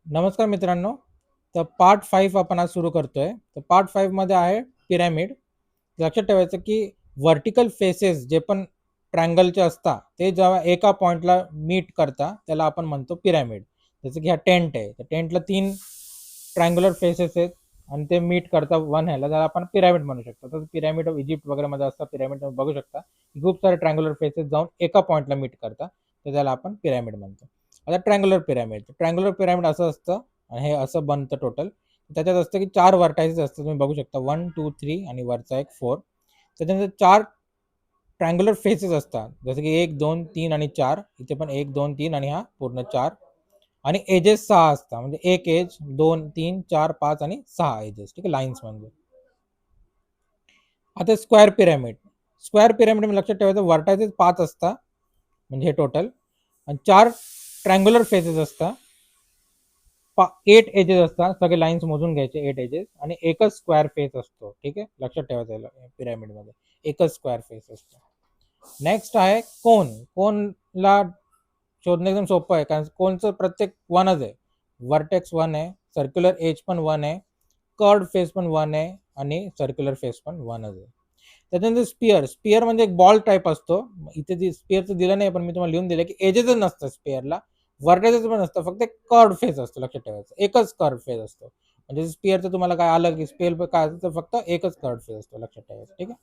नमस्कार मित्रांनो. तर पार्ट 5 आपण आज सुरू करतोय. तर पार्ट 5 मध्ये आहे पिरॅमिड. लक्षात ठेवायचं की व्हर्टिकल फेसेस जे पण ट्रायंगलचे असतात ते जेव्हा एका पॉइंटला मीट करता त्याला आपण म्हणतो पिरॅमिड. जसं की हा टेंट आहे, तर टेंटला 3 ट्रायंग्युलर फेसेस आहेत आणि ते मीट करता वन ह्याला, त्याला आपण पिरॅमिड म्हणू शकतो. तर पिरॅमिड ऑफ इजिप्त वगैरे मध्ये असतात पिरॅमिड, तुम्ही बघू शकता खूप सारे ट्रायंग्युलर फेसेस जाऊन एका पॉइंटला मीट करता, तर त्याला आपण पिरॅमिड म्हणतो. आता ट्रायंग्युलर पिरॅमिड असं असतं आणि हे असं बनतं टोटल. त्याच्यात असतं की 4 व्हर्टायसेस असतात, तुम्ही बघू शकता 1 2 3 आणि वरचा एक 4. त्याच्यानंतर 4 ट्रायंग्युलर फेसेस असतात, जसं की 1 2 3 आणि 4. इथे पण 1 2 3 आणि हा पूर्ण 4. आणि एजेस 6 असतात, म्हणजे एक एज 2 3 4 5 आणि 6 एजेस, ठीक आहे, लाईन्स म्हणजे. आता स्क्वेअर पिरॅमिड लक्षात ठेवायचं, व्हर्टायसेस 5 असतात म्हणजे हे टोटल, आणि 4 ट्रायंग्युलर फेसेस असतात, 8 एजेस असतात, सगळे लाईन्स मोजून घ्यायचे 8 एजेस, आणि एकच स्क्वेअर फेस असतो. ठीक आहे, लक्षात ठेवायचं पिरॅमिड मध्ये एकच स्क्वेअर फेस असतो. नेक्स्ट आहे कोनला शोधणं एकदम सोपं आहे, कारण कोनचं प्रत्येक वनच आहे. वर्टेक्स वन आहे, सर्क्युलर एज पण वन आहे, कर्ड फेस पण वन आहे, आणि सर्क्युलर फेस पण वनच आहे. त्याच्यानंतर स्पिअर म्हणजे एक बॉल टाईप असतो. इथे जी स्पिअरचं दिलं नाही, पण मी तुम्हाला लिहून दिलं की एजेसच नसतं स्पिअरला, वर्टेक्स पण नसतं, फक्त एक कर्ड फेस असतो. लक्षात ठेवायचं एकच कर्ड फेस असतो. म्हणजे स्पिअरचं तुम्हाला काय आलं की स्पेल काय असतं, फक्त एकच कर्ड फेस असतो, लक्षात ठेवायचं. ठीक आहे.